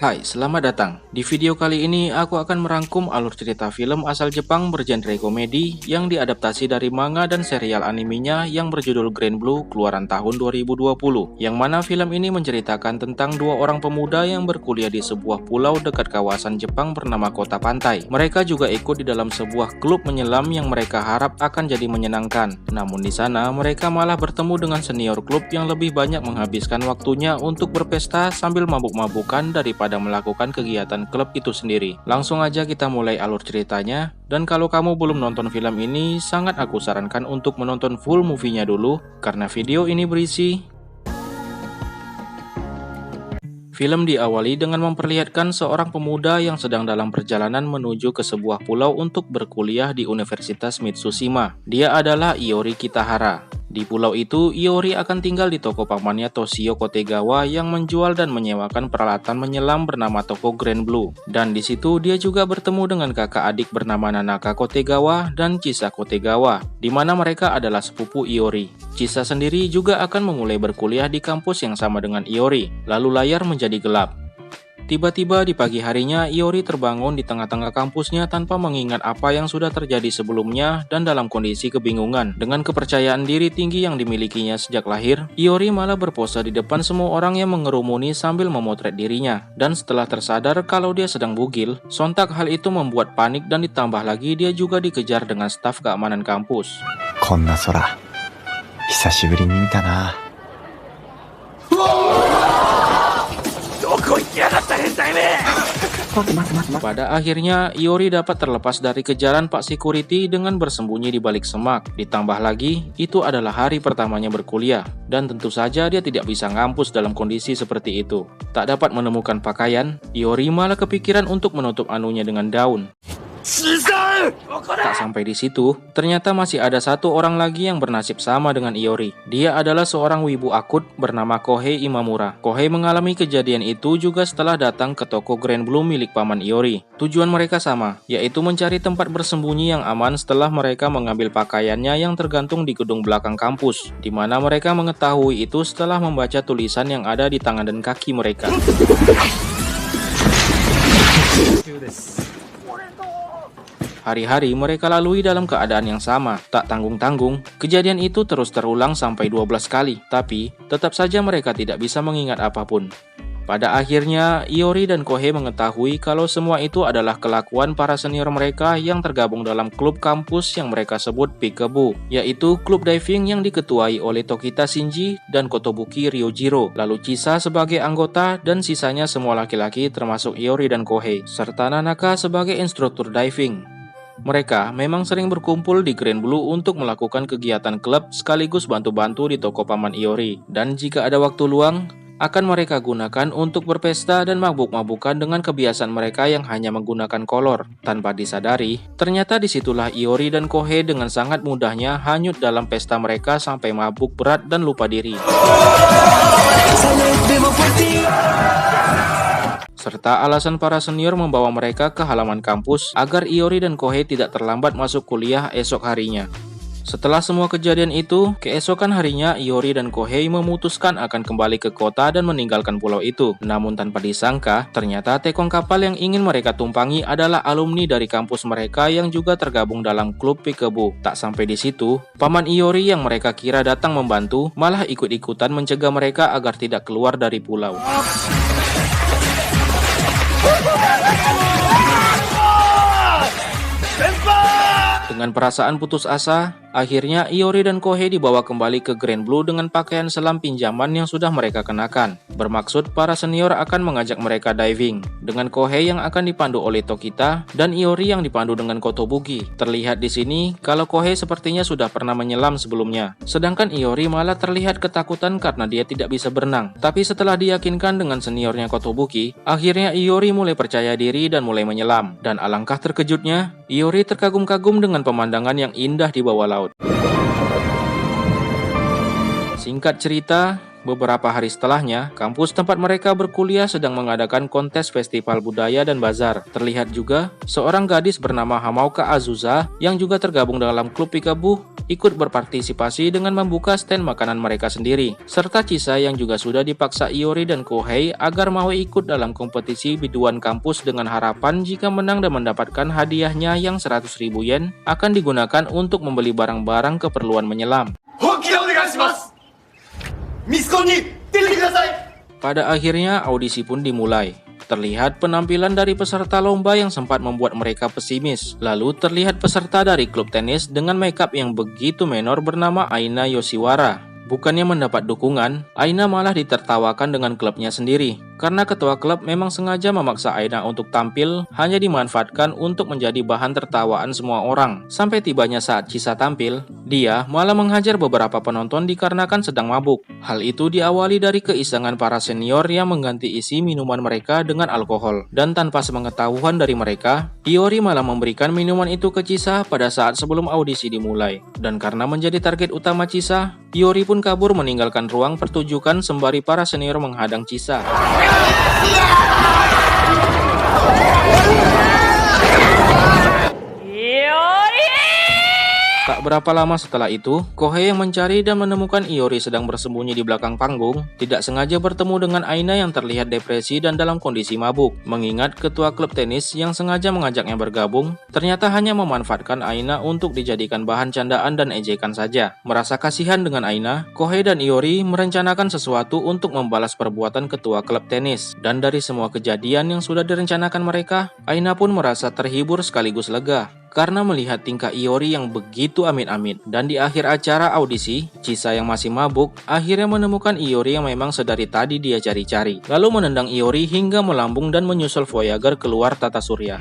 Hai, selamat datang. Di video kali ini aku akan merangkum alur cerita film asal Jepang bergenre komedi yang diadaptasi dari manga dan serial animenya yang berjudul Grand Blue keluaran tahun 2020. Yang mana film ini menceritakan tentang dua orang pemuda yang berkuliah di sebuah pulau dekat kawasan Jepang bernama Kota Pantai. Mereka juga ikut di dalam sebuah klub menyelam yang mereka harap akan jadi menyenangkan. Namun di sana mereka malah bertemu dengan senior klub yang lebih banyak menghabiskan waktunya untuk berpesta sambil mabuk-mabukan daripada melakukan kegiatan klub itu sendiri. Langsung aja kita mulai alur ceritanya. Dan kalau kamu belum nonton film ini, sangat aku sarankan untuk menonton full movie-nya dulu, karena video ini berisi. Film diawali dengan memperlihatkan seorang pemuda yang sedang dalam perjalanan menuju ke sebuah pulau untuk berkuliah di Universitas Mitsushima. Dia adalah Iori Kitahara. Di pulau itu, Iori akan tinggal di toko pamannya Toshio Kotegawa yang menjual dan menyewakan peralatan menyelam bernama toko Grand Blue. Dan di situ dia juga bertemu dengan kakak adik bernama Nanaka Kotegawa dan Chisa Kotegawa, di mana mereka adalah sepupu Iori. Chisa sendiri juga akan memulai berkuliah di kampus yang sama dengan Iori, lalu layar menjadi gelap. Tiba-tiba di pagi harinya, Iori terbangun di tengah-tengah kampusnya tanpa mengingat apa yang sudah terjadi sebelumnya dan dalam kondisi kebingungan. Dengan kepercayaan diri tinggi yang dimilikinya sejak lahir, Iori malah berpose di depan semua orang yang mengerumuni sambil memotret dirinya. Dan setelah tersadar kalau dia sedang bugil, sontak hal itu membuat panik dan ditambah lagi dia juga dikejar dengan staf keamanan kampus. Konna sora, hisashiburi ni mita na. Pada akhirnya, Iori dapat terlepas dari kejaran Pak Security dengan bersembunyi di balik semak. Ditambah lagi, itu adalah hari pertamanya berkuliah. Dan tentu saja dia tidak bisa ngampus dalam kondisi seperti itu. Tak dapat menemukan pakaian, Iori malah kepikiran untuk menutup anunya dengan daun. Tak sampai di situ, ternyata masih ada satu orang lagi yang bernasib sama dengan Iori. Dia adalah seorang wibu akut bernama Kohei Imamura. Kohei mengalami kejadian itu juga setelah datang ke toko Grand Blue milik paman Iori. Tujuan mereka sama, yaitu mencari tempat bersembunyi yang aman setelah mereka mengambil pakaiannya yang tergantung di gedung belakang kampus, di mana mereka mengetahui itu setelah membaca tulisan yang ada di tangan dan kaki mereka. Hari-hari mereka lalui dalam keadaan yang sama, tak tanggung-tanggung. Kejadian itu terus terulang sampai 12 kali, tapi tetap saja mereka tidak bisa mengingat apapun. Pada akhirnya, Iori dan Kohei mengetahui kalau semua itu adalah kelakuan para senior mereka yang tergabung dalam klub kampus yang mereka sebut Peekaboo, yaitu klub diving yang diketuai oleh Tokita Shinji dan Kotobuki Ryojiro, lalu Chisa sebagai anggota dan sisanya semua laki-laki termasuk Iori dan Kohei, serta Nanaka sebagai instruktur diving. Mereka memang sering berkumpul di Grand Blue untuk melakukan kegiatan klub sekaligus bantu-bantu di toko paman Iori. Dan jika ada waktu luang, akan mereka gunakan untuk berpesta dan mabuk-mabukan dengan kebiasaan mereka yang hanya menggunakan kolor. Tanpa disadari, ternyata disitulah Iori dan Kohei dengan sangat mudahnya hanyut dalam pesta mereka sampai mabuk berat dan lupa diri. Serta alasan para senior membawa mereka ke halaman kampus agar Iori dan Kohei tidak terlambat masuk kuliah esok harinya. Setelah semua kejadian itu, keesokan harinya Iori dan Kohei memutuskan akan kembali ke kota dan meninggalkan pulau itu. Namun tanpa disangka, ternyata tekong kapal yang ingin mereka tumpangi adalah alumni dari kampus mereka yang juga tergabung dalam klub Peekaboo. Tak sampai di situ, paman Iori yang mereka kira datang membantu malah ikut-ikutan mencegah mereka agar tidak keluar dari pulau. Dengan perasaan putus asa, akhirnya Iori dan Kohei dibawa kembali ke Grand Blue dengan pakaian selam pinjaman yang sudah mereka kenakan. Bermaksud para senior akan mengajak mereka diving, dengan Kohei yang akan dipandu oleh Tokita dan Iori yang dipandu dengan Kotobuki. Terlihat di sini kalau Kohei sepertinya sudah pernah menyelam sebelumnya, sedangkan Iori malah terlihat ketakutan karena dia tidak bisa berenang. Tapi setelah diyakinkan dengan seniornya Kotobuki, akhirnya Iori mulai percaya diri dan mulai menyelam. Dan alangkah terkejutnya, Iori terkagum-kagum dengan pemandangan yang indah di bawah laut. Singkat cerita, Beberapa hari setelahnya, kampus tempat mereka berkuliah sedang mengadakan kontes festival budaya dan bazar. Terlihat juga seorang gadis bernama Hamauka Azusa yang juga tergabung dalam klub Peekaboo ikut berpartisipasi dengan membuka stand makanan mereka sendiri. Serta Chisa yang juga sudah dipaksa Iori dan Kohei agar mau ikut dalam kompetisi biduan kampus dengan harapan jika menang dan mendapatkan hadiahnya yang 100.000 yen akan digunakan untuk membeli barang-barang keperluan menyelam. Pada akhirnya audisi pun dimulai. Terlihat penampilan dari peserta lomba yang sempat membuat mereka pesimis. Lalu terlihat peserta dari klub tenis dengan makeup yang begitu menor bernama Aina Yoshiwara. Bukannya mendapat dukungan, Aina malah ditertawakan dengan klubnya sendiri. Karena ketua klub memang sengaja memaksa Aina untuk tampil, hanya dimanfaatkan untuk menjadi bahan tertawaan semua orang. Sampai tibanya saat Chisa tampil, dia malah menghajar beberapa penonton dikarenakan sedang mabuk. Hal itu diawali dari keisengan para senior yang mengganti isi minuman mereka dengan alkohol. Dan tanpa sepengetahuan dari mereka, Iori malah memberikan minuman itu ke Chisa pada saat sebelum audisi dimulai. Dan karena menjadi target utama Chisa, Iori pun kabur meninggalkan ruang pertunjukan sembari para senior menghadang Chisa. Tak berapa lama setelah itu, Kohei yang mencari dan menemukan Iori sedang bersembunyi di belakang panggung, tidak sengaja bertemu dengan Aina yang terlihat depresi dan dalam kondisi mabuk. Mengingat ketua klub tenis yang sengaja mengajaknya bergabung, ternyata hanya memanfaatkan Aina untuk dijadikan bahan candaan dan ejekan saja. Merasa kasihan dengan Aina, Kohei dan Iori merencanakan sesuatu untuk membalas perbuatan ketua klub tenis. Dan dari semua kejadian yang sudah direncanakan mereka, Aina pun merasa terhibur sekaligus lega karena melihat tingkah Iori yang begitu amit-amit. Dan di akhir acara audisi, Chisa yang masih mabuk akhirnya menemukan Iori yang memang sedari tadi dia cari-cari. Lalu menendang Iori hingga melambung dan menyusul Voyager keluar tata surya.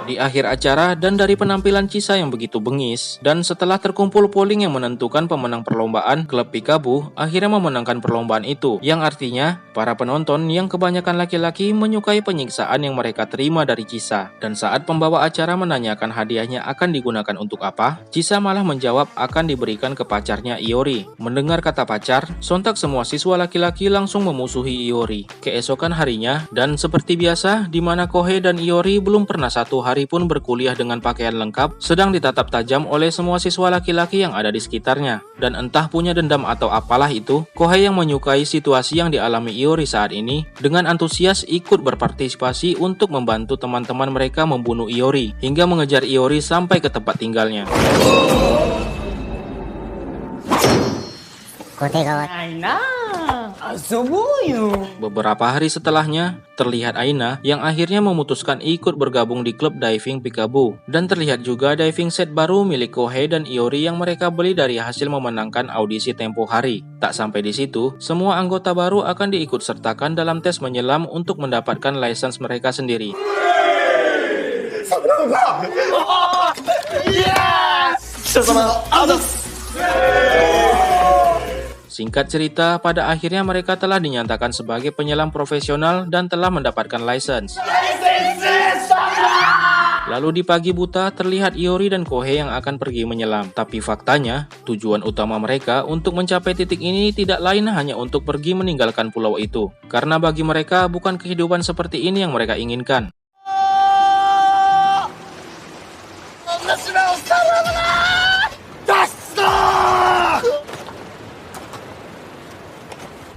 Di akhir acara dan dari penampilan Chisa yang begitu bengis, dan setelah terkumpul polling yang menentukan pemenang perlombaan, klub Peekaboo akhirnya memenangkan perlombaan itu, yang artinya para penonton yang kebanyakan laki-laki menyukai penyiksaan yang mereka terima dari Chisa. Dan saat pembawa acara menanyakan hadiahnya akan digunakan untuk apa, Chisa malah menjawab akan diberikan ke pacarnya Iori. Mendengar kata pacar, sontak semua siswa laki-laki langsung memusuhi Iori. Keesokan harinya, dan seperti biasa, di mana Kohei dan Iori belum pernah satu hari pun berkuliah dengan pakaian lengkap, sedang ditatap tajam oleh semua siswa laki-laki yang ada di sekitarnya. Dan entah punya dendam atau apalah itu, Kohei yang menyukai situasi yang dialami Iori saat ini, dengan antusias ikut berpartisipasi untuk membantu teman-teman mereka membunuh Iori, hingga mengejar Iori sampai ke tempat tinggalnya. Beberapa hari setelahnya, terlihat Aina yang akhirnya memutuskan ikut bergabung di klub diving Peekaboo. Dan terlihat juga diving set baru milik Kohei dan Iori yang mereka beli dari hasil memenangkan audisi tempo hari. Tak sampai di situ, semua anggota baru akan diikut sertakan dalam tes menyelam untuk mendapatkan lisensi mereka sendiri. Singkat cerita, pada akhirnya mereka telah dinyatakan sebagai penyelam profesional dan telah mendapatkan lisensi. Lalu di pagi buta, terlihat Iori dan Kohei yang akan pergi menyelam. Tapi faktanya, tujuan utama mereka untuk mencapai titik ini tidak lain hanya untuk pergi meninggalkan pulau itu. Karena bagi mereka, bukan kehidupan seperti ini yang mereka inginkan.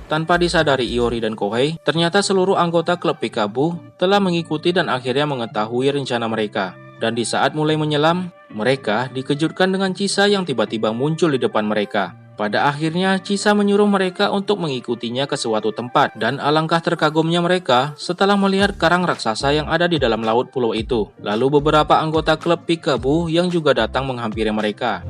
Tanpa disadari Iori dan Kohei, ternyata seluruh anggota klub Peekaboo telah mengikuti dan akhirnya mengetahui rencana mereka. Dan di saat mulai menyelam, mereka dikejutkan dengan Chisa yang tiba-tiba muncul di depan mereka. Pada akhirnya, Chisa menyuruh mereka untuk mengikutinya ke suatu tempat. Dan alangkah terkagumnya mereka setelah melihat karang raksasa yang ada di dalam laut pulau itu. Lalu beberapa anggota klub Peekaboo yang juga datang menghampiri mereka.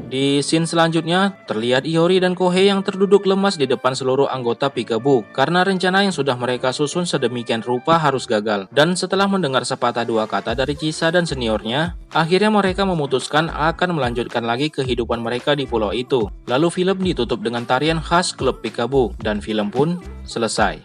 Di Di scene selanjutnya, terlihat Iori dan Kohei yang terduduk lemas di depan seluruh anggota Peekaboo karena rencana yang sudah mereka susun sedemikian rupa harus gagal. Dan setelah mendengar sepatah dua kata dari Chisa dan seniornya, akhirnya mereka memutuskan akan melanjutkan lagi kehidupan mereka di pulau itu. Lalu film ditutup dengan tarian khas klub Peekaboo dan film pun selesai.